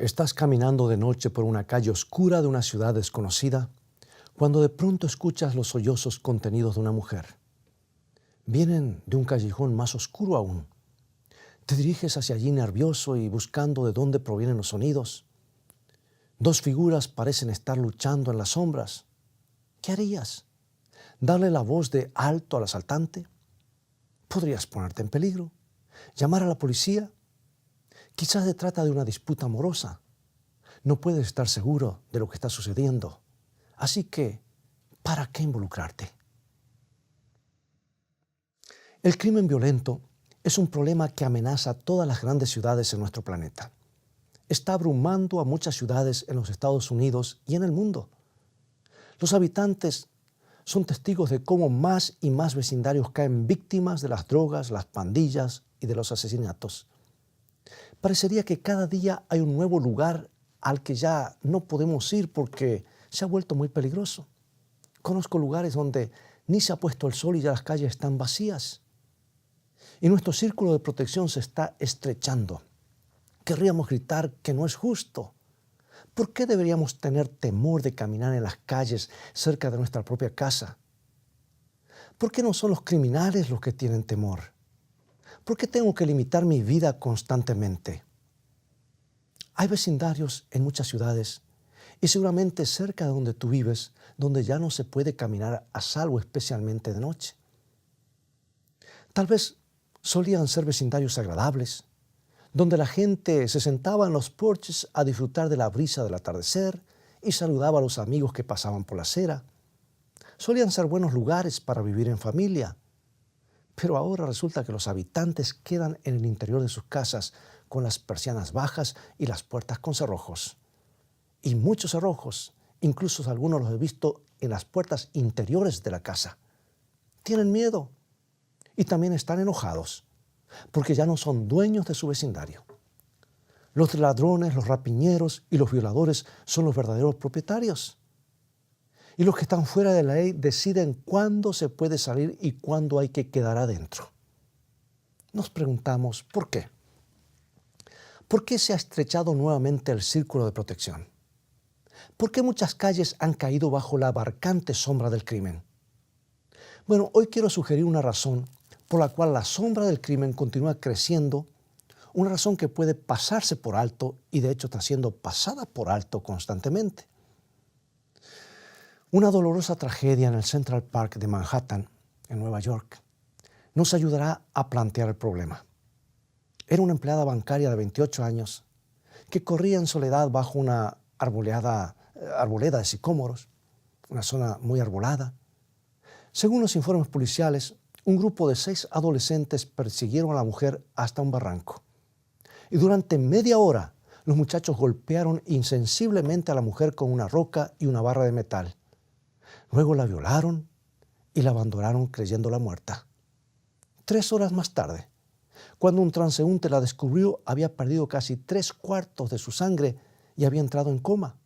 Estás caminando de noche por una calle oscura de una ciudad desconocida cuando de pronto escuchas los sollozos contenidos de una mujer. Vienen de un callejón más oscuro aún. Te diriges hacia allí nervioso y buscando de dónde provienen los sonidos. Dos figuras parecen estar luchando en las sombras. ¿Qué harías? ¿Darle la voz de alto al asaltante? ¿Podrías ponerte en peligro? ¿Llamar a la policía? Quizás se trata de una disputa amorosa. No puedes estar seguro de lo que está sucediendo. Así que, ¿para qué involucrarte? El crimen violento es un problema que amenaza a todas las grandes ciudades en nuestro planeta. Está abrumando a muchas ciudades en los Estados Unidos y en el mundo. Los habitantes son testigos de cómo más y más vecindarios caen víctimas de las drogas, las pandillas y de los asesinatos. Parecería que cada día hay un nuevo lugar al que ya no podemos ir porque se ha vuelto muy peligroso. Conozco lugares donde ni se ha puesto el sol y ya las calles están vacías. Y nuestro círculo de protección se está estrechando. Querríamos gritar que no es justo. ¿Por qué deberíamos tener temor de caminar en las calles cerca de nuestra propia casa? ¿Por qué no son los criminales los que tienen temor? ¿Por qué tengo que limitar mi vida constantemente? Hay vecindarios en muchas ciudades y seguramente cerca de donde tú vives, donde ya no se puede caminar a salvo, especialmente de noche. Tal vez solían ser vecindarios agradables, donde la gente se sentaba en los porches a disfrutar de la brisa del atardecer y saludaba a los amigos que pasaban por la acera. Solían ser buenos lugares para vivir en familia. Pero ahora resulta que los habitantes quedan en el interior de sus casas con las persianas bajas y las puertas con cerrojos. Y muchos cerrojos, incluso algunos los he visto en las puertas interiores de la casa. Tienen miedo y también están enojados porque ya no son dueños de su vecindario. Los ladrones, los rapiñeros y los violadores son los verdaderos propietarios. Y los que están fuera de la ley deciden cuándo se puede salir y cuándo hay que quedar adentro. Nos preguntamos, ¿por qué? ¿Por qué se ha estrechado nuevamente el círculo de protección? ¿Por qué muchas calles han caído bajo la abarcante sombra del crimen? Bueno, hoy quiero sugerir una razón por la cual la sombra del crimen continúa creciendo, una razón que puede pasarse por alto y de hecho está siendo pasada por alto constantemente. Una dolorosa tragedia en el Central Park de Manhattan, en Nueva York, nos ayudará a plantear el problema. Era una empleada bancaria de 28 años que corría en soledad bajo una arboleda de sicómoros, una zona muy arbolada. Según los informes policiales, un grupo de 6 adolescentes persiguieron a la mujer hasta un barranco. Y durante media hora, los muchachos golpearon insensiblemente a la mujer con una roca y una barra de metal. Luego la violaron y la abandonaron creyéndola muerta. 3 horas más tarde, cuando un transeúnte la descubrió, había perdido casi 3/4 de su sangre y había entrado en coma.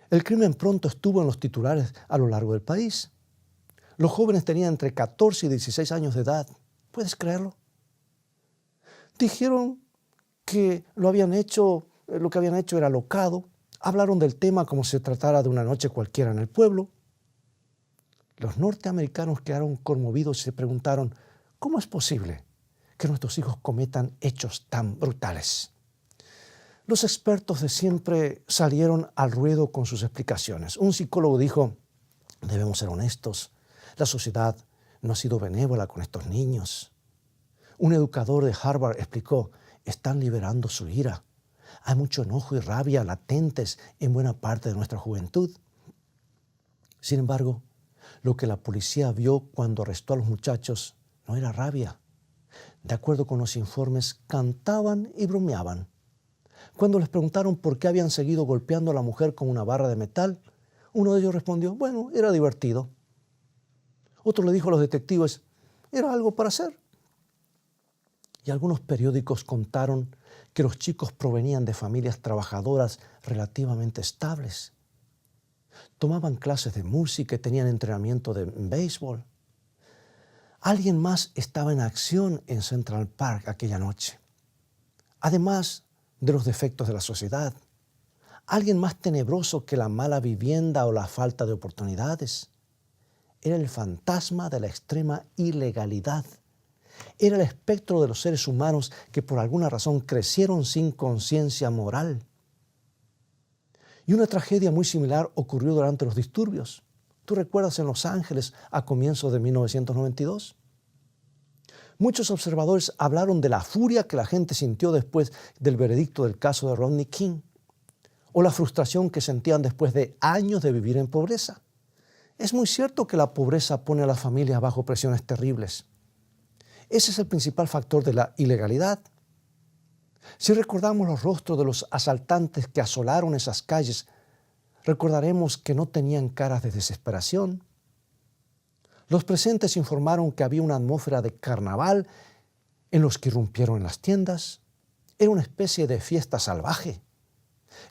El crimen pronto estuvo en los titulares a lo largo del país. Los jóvenes tenían entre 14 y 16 años de edad. ¿Puedes creerlo? Dijeron que lo que habían hecho era alocado. Hablaron del tema como si se tratara de una noche cualquiera en el pueblo. Los norteamericanos quedaron conmovidos y se preguntaron, ¿cómo es posible que nuestros hijos cometan hechos tan brutales? Los expertos de siempre salieron al ruedo con sus explicaciones. Un psicólogo dijo, debemos ser honestos, la sociedad no ha sido benévola con estos niños. Un educador de Harvard explicó, están liberando su ira. Hay mucho enojo y rabia latentes en buena parte de nuestra juventud. Sin embargo, lo que la policía vio cuando arrestó a los muchachos no era rabia. De acuerdo con los informes, cantaban y bromeaban. Cuando les preguntaron por qué habían seguido golpeando a la mujer con una barra de metal, uno de ellos respondió, bueno, era divertido. Otro le dijo a los detectives, era algo para hacer. Y algunos periódicos contaron que los chicos provenían de familias trabajadoras relativamente estables. Tomaban clases de música y tenían entrenamiento de béisbol. Alguien más estaba en acción en Central Park aquella noche. Además de los defectos de la sociedad, alguien más tenebroso que la mala vivienda o la falta de oportunidades. Era el fantasma de la extrema ilegalidad. Era el espectro de los seres humanos que por alguna razón crecieron sin conciencia moral. Y una tragedia muy similar ocurrió durante los disturbios. ¿Tú recuerdas en Los Ángeles a comienzos de 1992? Muchos observadores hablaron de la furia que la gente sintió después del veredicto del caso de Rodney King, o la frustración que sentían después de años de vivir en pobreza. Es muy cierto que la pobreza pone a las familias bajo presiones terribles. Ese es el principal factor de la ilegalidad. Si recordamos los rostros de los asaltantes que asolaron esas calles, recordaremos que no tenían caras de desesperación. Los presentes informaron que había una atmósfera de carnaval en los que irrumpieron en las tiendas. Era una especie de fiesta salvaje.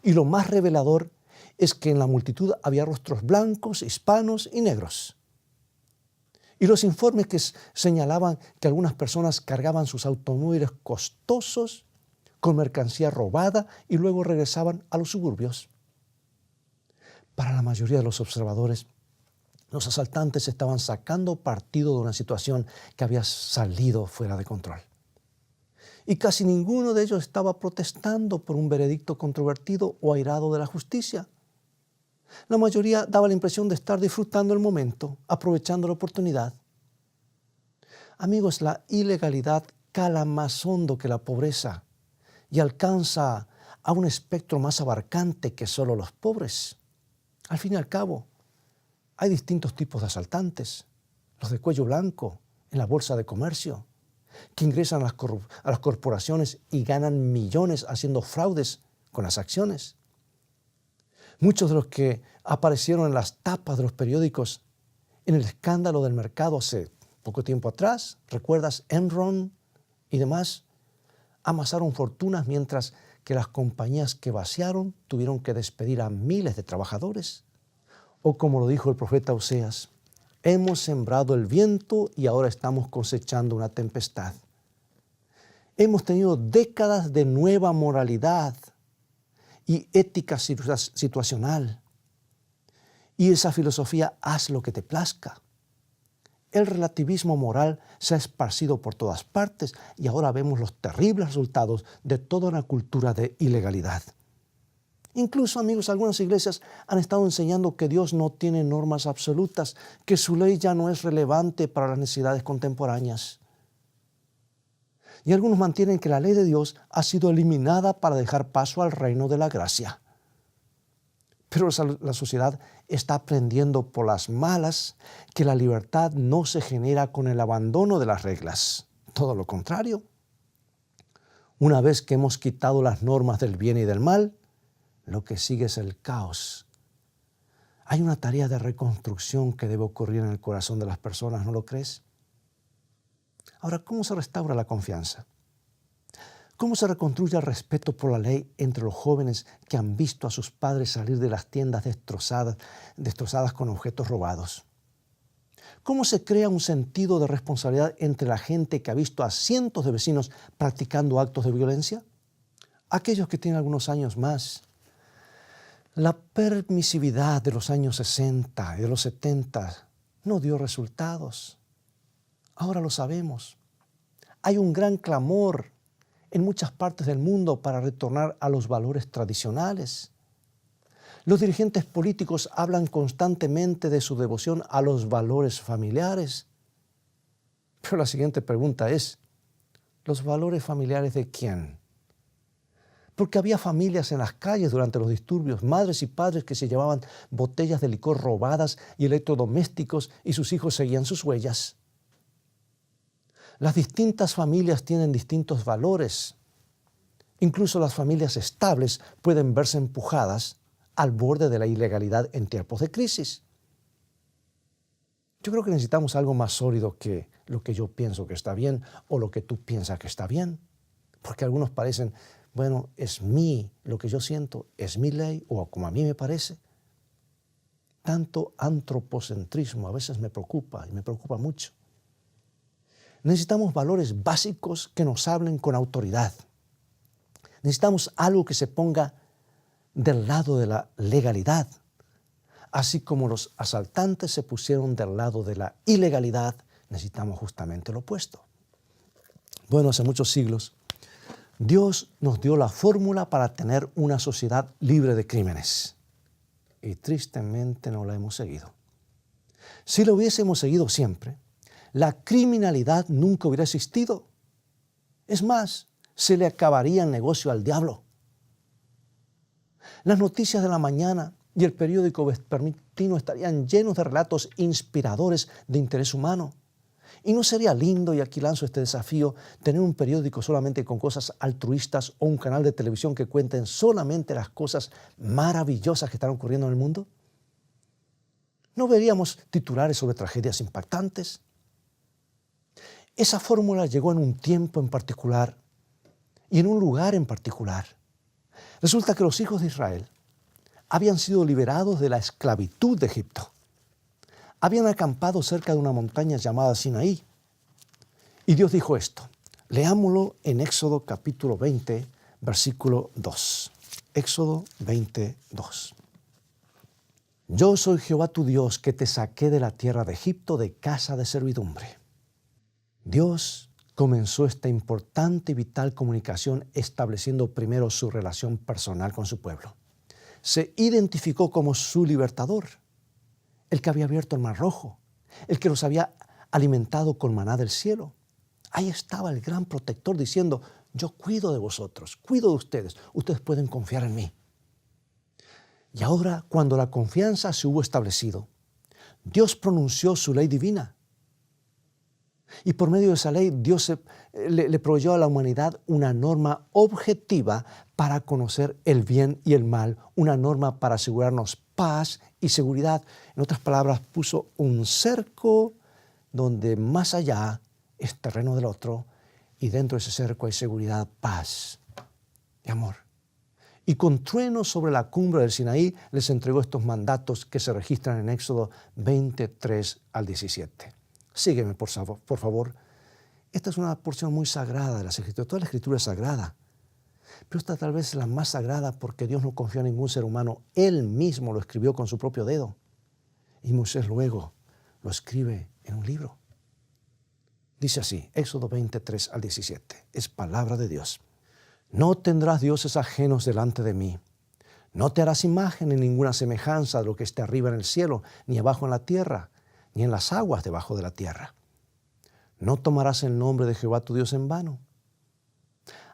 Y lo más revelador es que en la multitud había rostros blancos, hispanos y negros. Y los informes que señalaban que algunas personas cargaban sus automóviles costosos con mercancía robada y luego regresaban a los suburbios. Para la mayoría de los observadores, los asaltantes estaban sacando partido de una situación que había salido fuera de control. Y casi ninguno de ellos estaba protestando por un veredicto controvertido o airado de la justicia. La mayoría daba la impresión de estar disfrutando el momento, aprovechando la oportunidad. Amigos, la ilegalidad cala más hondo que la pobreza y alcanza a un espectro más abarcante que solo los pobres. Al fin y al cabo, hay distintos tipos de asaltantes. Los de cuello blanco en la bolsa de comercio, que ingresan a las corporaciones y ganan millones haciendo fraudes con las acciones. Muchos de los que aparecieron en las tapas de los periódicos en el escándalo del mercado hace poco tiempo atrás, ¿recuerdas Enron y demás? Amasaron fortunas mientras que las compañías que vaciaron tuvieron que despedir a miles de trabajadores. O como lo dijo el profeta Oseas, hemos sembrado el viento y ahora estamos cosechando una tempestad. Hemos tenido décadas de nueva moralidad y ética situacional. Y esa filosofía, haz lo que te plazca. El relativismo moral se ha esparcido por todas partes y ahora vemos los terribles resultados de toda una cultura de ilegalidad. Incluso, amigos, algunas iglesias han estado enseñando que Dios no tiene normas absolutas, que su ley ya no es relevante para las necesidades contemporáneas. Y algunos mantienen que la ley de Dios ha sido eliminada para dejar paso al reino de la gracia. Pero la sociedad está aprendiendo por las malas que la libertad no se genera con el abandono de las reglas. Todo lo contrario. Una vez que hemos quitado las normas del bien y del mal, lo que sigue es el caos. Hay una tarea de reconstrucción que debe ocurrir en el corazón de las personas, ¿no lo crees? Ahora, ¿cómo se restaura la confianza? ¿Cómo se reconstruye el respeto por la ley entre los jóvenes que han visto a sus padres salir de las tiendas destrozadas con objetos robados? ¿Cómo se crea un sentido de responsabilidad entre la gente que ha visto a cientos de vecinos practicando actos de violencia? Aquellos que tienen algunos años más. La permisividad de los años 60 y de los 70 no dio resultados. Ahora lo sabemos. Hay un gran clamor en muchas partes del mundo para retornar a los valores tradicionales. Los dirigentes políticos hablan constantemente de su devoción a los valores familiares. Pero la siguiente pregunta es, ¿los valores familiares de quién? Porque había familias en las calles durante los disturbios, madres y padres que se llevaban botellas de licor robadas y electrodomésticos y sus hijos seguían sus huellas. Las distintas familias tienen distintos valores. Incluso las familias estables pueden verse empujadas al borde de la ilegalidad en tiempos de crisis. Yo creo que necesitamos algo más sólido que lo que yo pienso que está bien o lo que tú piensas que está bien. Porque algunos parecen, bueno, es lo que yo siento, es mi ley o como a mí me parece. Tanto antropocentrismo a veces me preocupa y me preocupa mucho. Necesitamos valores básicos que nos hablen con autoridad. Necesitamos algo que se ponga del lado de la legalidad, así como los asaltantes se pusieron del lado de la ilegalidad. Necesitamos justamente lo opuesto. Bueno, hace muchos siglos, Dios nos dio la fórmula para tener una sociedad libre de crímenes. Y tristemente no la hemos seguido. Si la hubiésemos seguido siempre, la criminalidad nunca hubiera existido. Es más, se le acabaría el negocio al diablo. Las noticias de la mañana y el periódico vespertino estarían llenos de relatos inspiradores de interés humano. Y no sería lindo, y aquí lanzo este desafío, tener un periódico solamente con cosas altruistas o un canal de televisión que cuenten solamente las cosas maravillosas que están ocurriendo en el mundo. ¿No veríamos titulares sobre tragedias impactantes? Esa fórmula llegó en un tiempo en particular y en un lugar en particular. Resulta que los hijos de Israel habían sido liberados de la esclavitud de Egipto. Habían acampado cerca de una montaña llamada Sinaí. Y Dios dijo esto. Leámoslo en Éxodo capítulo 20, versículo 2. Éxodo 22. Yo soy Jehová tu Dios, que te saqué de la tierra de Egipto, de casa de servidumbre. Dios comenzó esta importante y vital comunicación estableciendo primero su relación personal con su pueblo. Se identificó como su libertador, el que había abierto el mar rojo, el que los había alimentado con maná del cielo. Ahí estaba el gran protector diciendo, yo cuido de vosotros, cuido de ustedes pueden confiar en mí. Y ahora, cuando la confianza se hubo establecido, Dios pronunció su ley divina. Y por medio de esa ley, Dios le proveyó a la humanidad una norma objetiva para conocer el bien y el mal, una norma para asegurarnos paz y seguridad. En otras palabras, puso un cerco donde más allá es terreno del otro y dentro de ese cerco hay seguridad, paz y amor. Y con truenos sobre la cumbre del Sinaí les entregó estos mandatos que se registran en Éxodo 23 al 17. Sígueme, por favor. Esta es una porción muy sagrada de las Escrituras. Toda la Escritura es sagrada. Pero esta tal vez es la más sagrada porque Dios no confió en ningún ser humano. Él mismo lo escribió con su propio dedo. Y Moisés luego lo escribe en un libro. Dice así, Éxodo 23 al 17. Es palabra de Dios. No tendrás dioses ajenos delante de mí. No te harás imagen ni ninguna semejanza de lo que esté arriba en el cielo, ni abajo en la tierra, ni en las aguas debajo de la tierra. No tomarás el nombre de Jehová tu Dios en vano.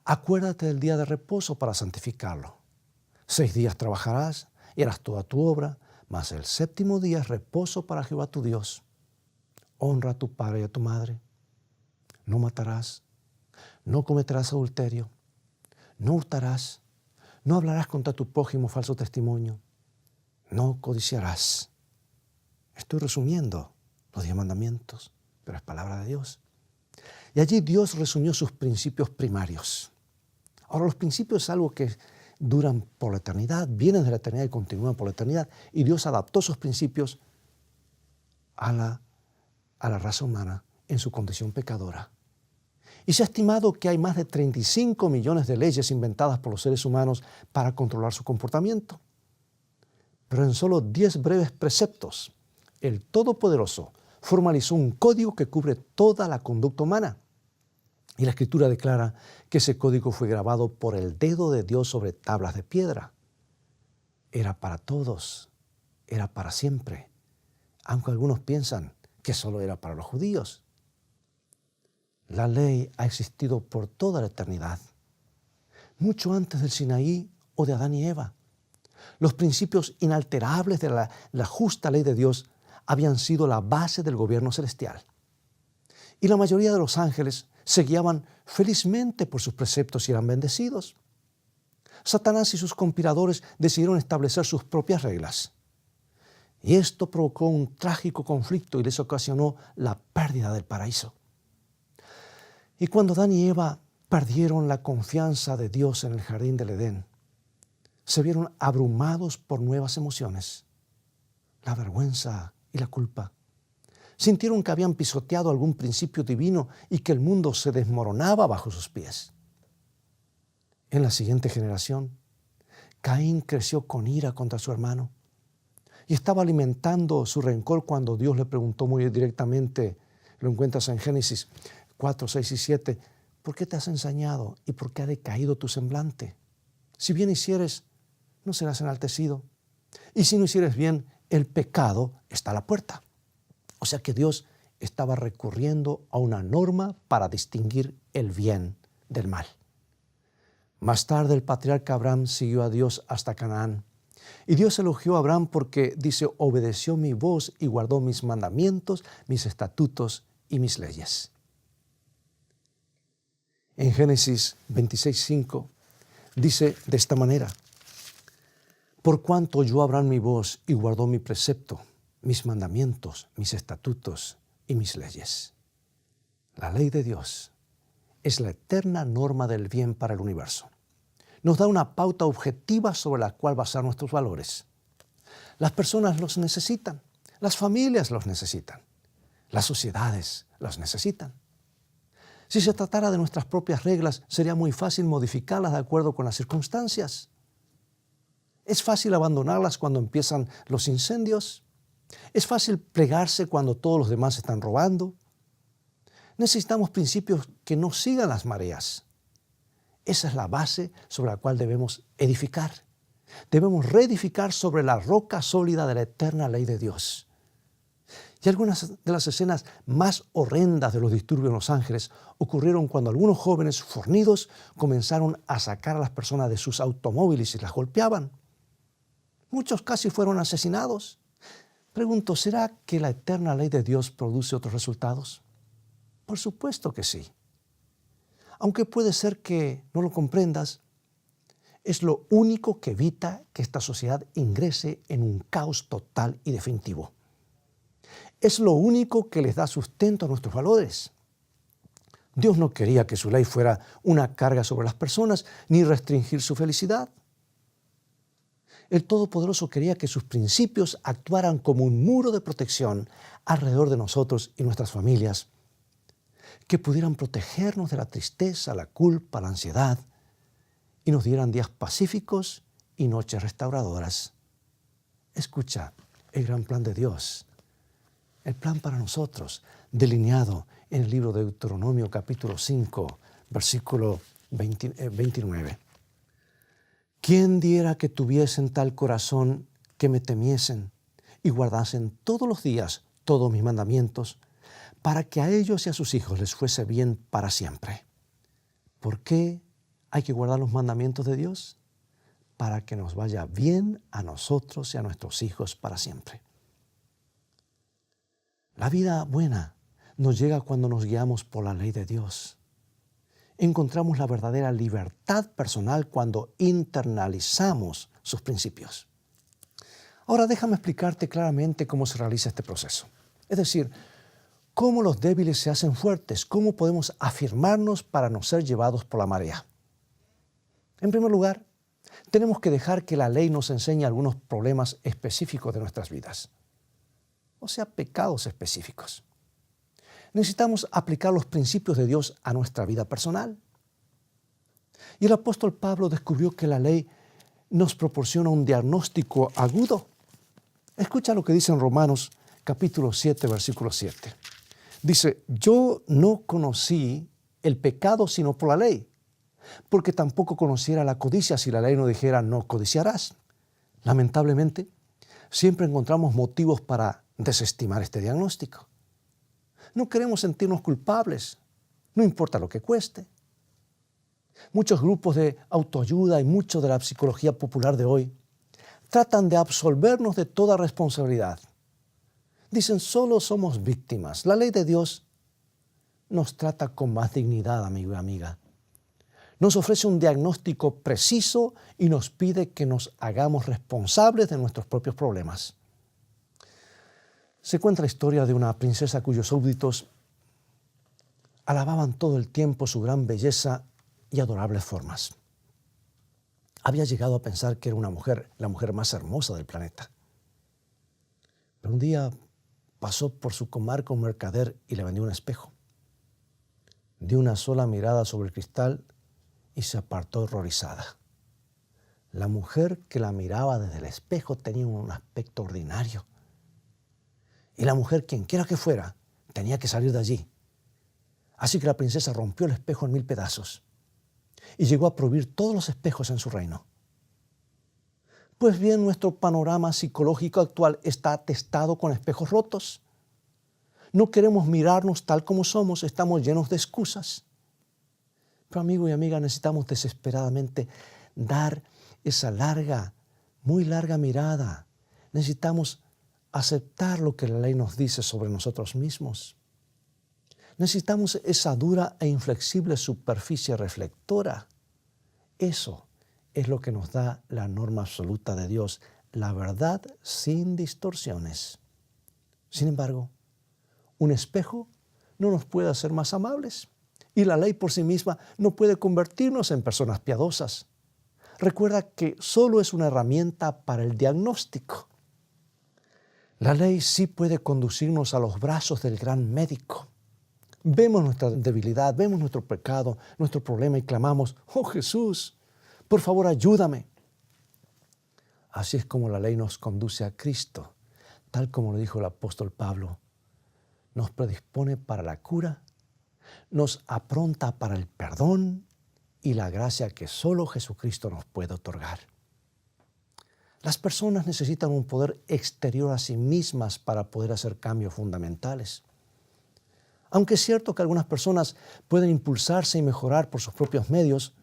Acuérdate del día de reposo para santificarlo. 6 días trabajarás y harás toda tu obra, mas el 7º día es reposo para Jehová tu Dios. Honra a tu padre y a tu madre. No matarás. No cometerás adulterio. No hurtarás. No hablarás contra tu prójimo falso testimonio. No codiciarás. Estoy resumiendo los 10 mandamientos, pero es palabra de Dios. Y allí Dios resumió sus principios primarios. Ahora, los principios es algo que duran por la eternidad, vienen de la eternidad y continúan por la eternidad. Y Dios adaptó esos principios a la raza humana en su condición pecadora. Y se ha estimado que hay más de 35 millones de leyes inventadas por los seres humanos para controlar su comportamiento. Pero en solo 10 breves preceptos, el Todopoderoso formalizó un código que cubre toda la conducta humana. Y la Escritura declara que ese código fue grabado por el dedo de Dios sobre tablas de piedra. Era para todos, era para siempre, aunque algunos piensan que solo era para los judíos. La ley ha existido por toda la eternidad, mucho antes del Sinaí o de Adán y Eva. Los principios inalterables de la justa ley de Dios habían sido la base del gobierno celestial. Y la mayoría de los ángeles se guiaban felizmente por sus preceptos y eran bendecidos. Satanás y sus conspiradores decidieron establecer sus propias reglas. Y esto provocó un trágico conflicto y les ocasionó la pérdida del paraíso. Y cuando Adán y Eva perdieron la confianza de Dios en el jardín del Edén, se vieron abrumados por nuevas emociones, la vergüenza y la culpa. Sintieron que habían pisoteado algún principio divino y que el mundo se desmoronaba bajo sus pies. En la siguiente generación, Caín creció con ira contra su hermano y estaba alimentando su rencor cuando Dios le preguntó muy directamente, lo encuentras en Génesis 4, 6 y 7, ¿por qué te has ensañado y por qué ha decaído tu semblante? Si bien hicieres, no serás enaltecido. Y si no hicieres bien, el pecado está a la puerta. O sea que Dios estaba recurriendo a una norma para distinguir el bien del mal. Más tarde el patriarca Abraham siguió a Dios hasta Canaán. Y Dios elogió a Abraham porque, dice, obedeció mi voz y guardó mis mandamientos, mis estatutos y mis leyes. En Génesis 26:5 dice de esta manera, por cuanto oyó Abraham mi voz y guardó mi precepto, mis mandamientos, mis estatutos y mis leyes. La ley de Dios es la eterna norma del bien para el universo. Nos da una pauta objetiva sobre la cual basar nuestros valores. Las personas los necesitan, las familias los necesitan, las sociedades los necesitan. Si se tratara de nuestras propias reglas, sería muy fácil modificarlas de acuerdo con las circunstancias. Es fácil abandonarlas cuando empiezan los incendios. Es fácil plegarse cuando todos los demás están robando. Necesitamos principios que no sigan las mareas. Esa es la base sobre la cual debemos edificar. Debemos reedificar sobre la roca sólida de la eterna ley de Dios. Y algunas de las escenas más horrendas de los disturbios en Los Ángeles ocurrieron cuando algunos jóvenes fornidos comenzaron a sacar a las personas de sus automóviles y las golpeaban. Muchos casi fueron asesinados. Pregunto, ¿será que la eterna ley de Dios produce otros resultados? Por supuesto que sí. Aunque puede ser que no lo comprendas, es lo único que evita que esta sociedad ingrese en un caos total y definitivo. Es lo único que les da sustento a nuestros valores. Dios no quería que su ley fuera una carga sobre las personas ni restringir su felicidad. El Todopoderoso quería que sus principios actuaran como un muro de protección alrededor de nosotros y nuestras familias, que pudieran protegernos de la tristeza, la culpa, la ansiedad y nos dieran días pacíficos y noches restauradoras. Escucha el gran plan de Dios, el plan para nosotros, delineado en el libro de Deuteronomio capítulo 5, versículo 29. ¿Quién diera que tuviesen tal corazón que me temiesen y guardasen todos los días todos mis mandamientos, para que a ellos y a sus hijos les fuese bien para siempre? ¿Por qué hay que guardar los mandamientos de Dios? Para que nos vaya bien a nosotros y a nuestros hijos para siempre. La vida buena nos llega cuando nos guiamos por la ley de Dios. Encontramos la verdadera libertad personal cuando internalizamos sus principios. Ahora déjame explicarte claramente cómo se realiza este proceso. Es decir, cómo los débiles se hacen fuertes, cómo podemos afirmarnos para no ser llevados por la marea. En primer lugar, tenemos que dejar que la ley nos enseñe algunos problemas específicos de nuestras vidas, o sea, pecados específicos. Necesitamos aplicar los principios de Dios a nuestra vida personal. Y el apóstol Pablo descubrió que la ley nos proporciona un diagnóstico agudo. Escucha lo que dice en Romanos capítulo 7, versículo 7. Dice, yo no conocí el pecado sino por la ley, porque tampoco conociera la codicia si la ley no dijera no codiciarás. Lamentablemente, siempre encontramos motivos para desestimar este diagnóstico. No queremos sentirnos culpables, no importa lo que cueste. Muchos grupos de autoayuda y mucho de la psicología popular de hoy tratan de absolvernos de toda responsabilidad. Dicen, solo somos víctimas. La ley de Dios nos trata con más dignidad, amigo y amiga. Nos ofrece un diagnóstico preciso y nos pide que nos hagamos responsables de nuestros propios problemas. Se cuenta la historia de una princesa cuyos súbditos alababan todo el tiempo su gran belleza y adorables formas. Había llegado a pensar que era la mujer más hermosa del planeta. Pero un día pasó por su comarca un mercader y le vendió un espejo. Dio una sola mirada sobre el cristal y se apartó horrorizada. La mujer que la miraba desde el espejo tenía un aspecto ordinario. Y la mujer, quien quiera que fuera, tenía que salir de allí. Así que la princesa rompió el espejo en 1000 pedazos y llegó a prohibir todos los espejos en su reino. Pues bien, nuestro panorama psicológico actual está atestado con espejos rotos. No queremos mirarnos tal como somos, estamos llenos de excusas. Pero amigo y amiga, necesitamos desesperadamente dar esa muy larga mirada. Necesitamos aceptar lo que la ley nos dice sobre nosotros mismos. Necesitamos esa dura e inflexible superficie reflectora. Eso es lo que nos da la norma absoluta de Dios, la verdad sin distorsiones. Sin embargo, un espejo no nos puede hacer más amables y la ley por sí misma no puede convertirnos en personas piadosas. Recuerda que solo es una herramienta para el diagnóstico. La ley sí puede conducirnos a los brazos del gran médico. Vemos nuestra debilidad, vemos nuestro pecado, nuestro problema y clamamos, ¡oh Jesús, por favor ayúdame! Así es como la ley nos conduce a Cristo, tal como lo dijo el apóstol Pablo. Nos predispone para la cura, nos apronta para el perdón y la gracia que solo Jesucristo nos puede otorgar. Las personas necesitan un poder exterior a sí mismas para poder hacer cambios fundamentales. Aunque es cierto que algunas personas pueden impulsarse y mejorar por sus propios medios,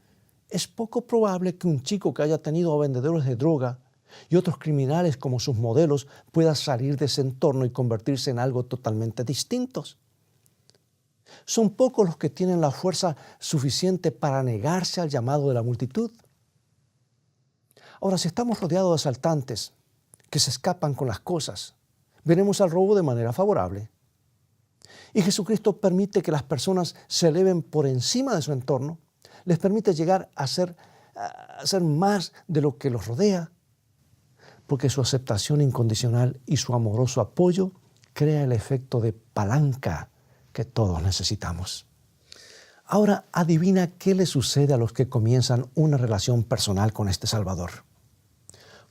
es poco probable que un chico que haya tenido a vendedores de droga y otros criminales como sus modelos pueda salir de ese entorno y convertirse en algo totalmente distinto. Son pocos los que tienen la fuerza suficiente para negarse al llamado de la multitud. Ahora, si estamos rodeados de asaltantes que se escapan con las cosas, veremos al robo de manera favorable. Y Jesucristo permite que las personas se eleven por encima de su entorno, les permite llegar a ser más de lo que los rodea, porque su aceptación incondicional y su amoroso apoyo crea el efecto de palanca que todos necesitamos. Ahora, adivina qué le sucede a los que comienzan una relación personal con este Salvador.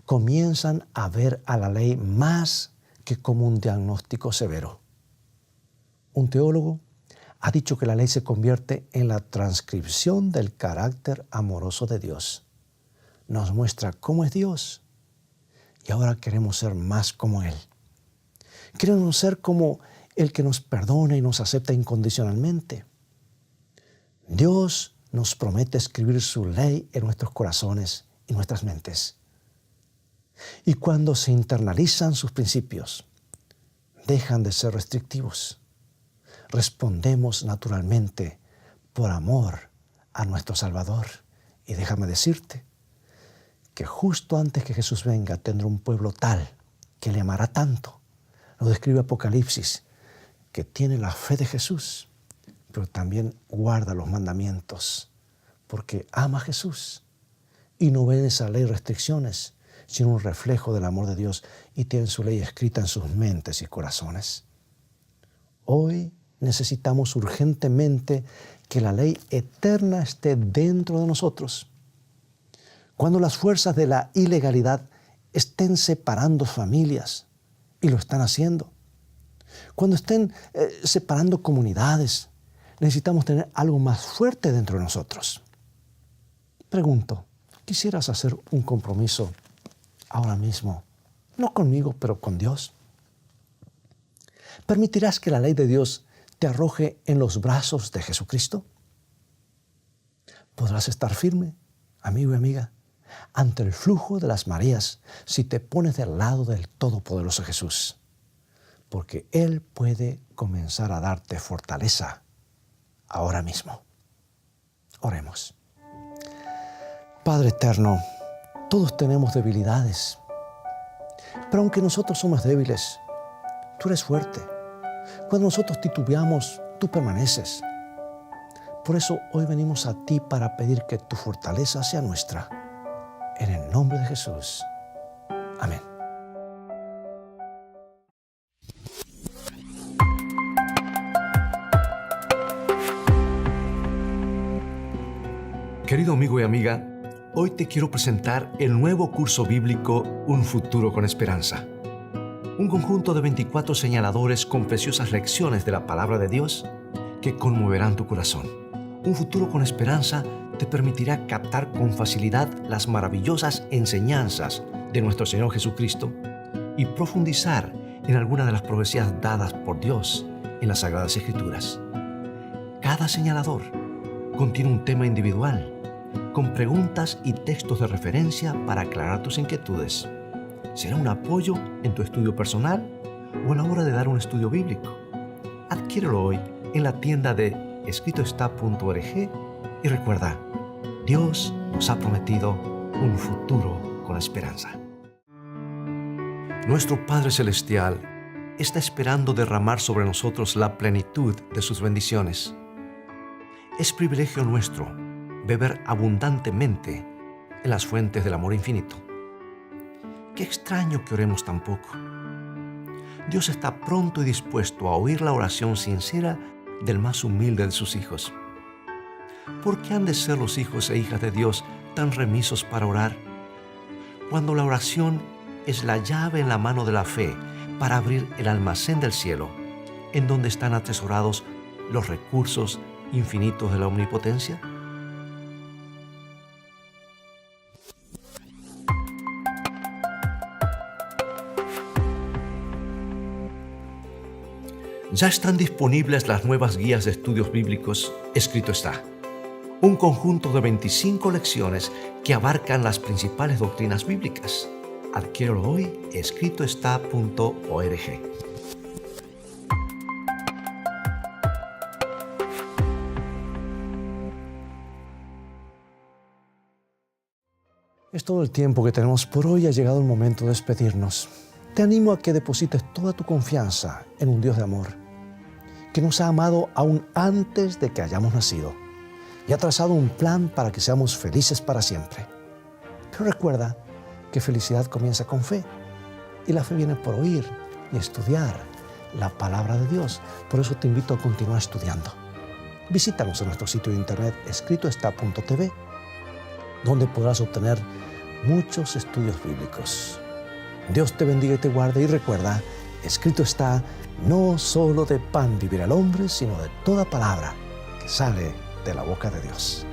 Comienzan a ver a la ley más que como un diagnóstico severo. Un teólogo ha dicho que la ley se convierte en la transcripción del carácter amoroso de Dios. Nos muestra cómo es Dios y ahora queremos ser más como Él. Queremos ser como el que nos perdona y nos acepta incondicionalmente. Dios nos promete escribir su ley en nuestros corazones y nuestras mentes. Y cuando se internalizan sus principios, dejan de ser restrictivos. Respondemos naturalmente por amor a nuestro Salvador. Y déjame decirte que justo antes que Jesús venga tendrá un pueblo tal que le amará tanto. Lo describe Apocalipsis, que tiene la fe de Jesús, pero también guarda los mandamientos, porque ama a Jesús y no ve en esa ley restricciones, sino un reflejo del amor de Dios y tiene su ley escrita en sus mentes y corazones. Hoy necesitamos urgentemente que la ley eterna esté dentro de nosotros. Cuando las fuerzas de la ilegalidad estén separando familias, y lo están haciendo, cuando estén separando comunidades, necesitamos tener algo más fuerte dentro de nosotros. Pregunto, ¿quisieras hacer un compromiso ahora mismo? No conmigo, pero con Dios. ¿Permitirás que la ley de Dios te arroje en los brazos de Jesucristo? ¿Podrás estar firme, amigo y amiga, ante el flujo de las mareas si te pones del lado del Todopoderoso Jesús? Porque Él puede comenzar a darte fortaleza ahora mismo. Oremos. Padre eterno, todos tenemos debilidades, pero aunque nosotros somos débiles, tú eres fuerte. Cuando nosotros titubeamos, tú permaneces. Por eso hoy venimos a ti para pedir que tu fortaleza sea nuestra. En el nombre de Jesús. Amén. Querido amigo y amiga, hoy te quiero presentar el nuevo curso bíblico Un futuro con esperanza. Un conjunto de 24 señaladores con preciosas lecciones de la palabra de Dios que conmoverán tu corazón. Un futuro con esperanza te permitirá captar con facilidad las maravillosas enseñanzas de nuestro Señor Jesucristo y profundizar en algunas de las profecías dadas por Dios en las Sagradas Escrituras. Cada señalador contiene un tema individual, con preguntas y textos de referencia para aclarar tus inquietudes. Será un apoyo en tu estudio personal o a la hora de dar un estudio bíblico. Adquiérelo hoy en la tienda de escritoestá.org y recuerda, Dios nos ha prometido un futuro con esperanza. Nuestro Padre Celestial está esperando derramar sobre nosotros la plenitud de sus bendiciones. Es privilegio nuestro beber abundantemente en las fuentes del amor infinito. Qué extraño que oremos tan poco. Dios está pronto y dispuesto a oír la oración sincera del más humilde de sus hijos. ¿Por qué han de ser los hijos e hijas de Dios tan remisos para orar? Cuando la oración es la llave en la mano de la fe para abrir el almacén del cielo, en donde están atesorados los recursos infinitos de la omnipotencia. Ya están disponibles las nuevas guías de estudios bíblicos Escrito está. Un conjunto de 25 lecciones que abarcan las principales doctrinas bíblicas. Adquiérelo hoy, escritoestá.org. Es todo el tiempo que tenemos por hoy. Ha llegado el momento de despedirnos. Te animo a que deposites toda tu confianza en un Dios de amor, que nos ha amado aún antes de que hayamos nacido y ha trazado un plan para que seamos felices para siempre. Pero recuerda que felicidad comienza con fe y la fe viene por oír y estudiar la palabra de Dios. Por eso te invito a continuar estudiando. Visítanos en nuestro sitio de internet escritoestá.tv, donde podrás obtener muchos estudios bíblicos. Dios te bendiga y te guarde, y recuerda, escrito está, no solo de pan vivirá el hombre, sino de toda palabra que sale de la boca de Dios.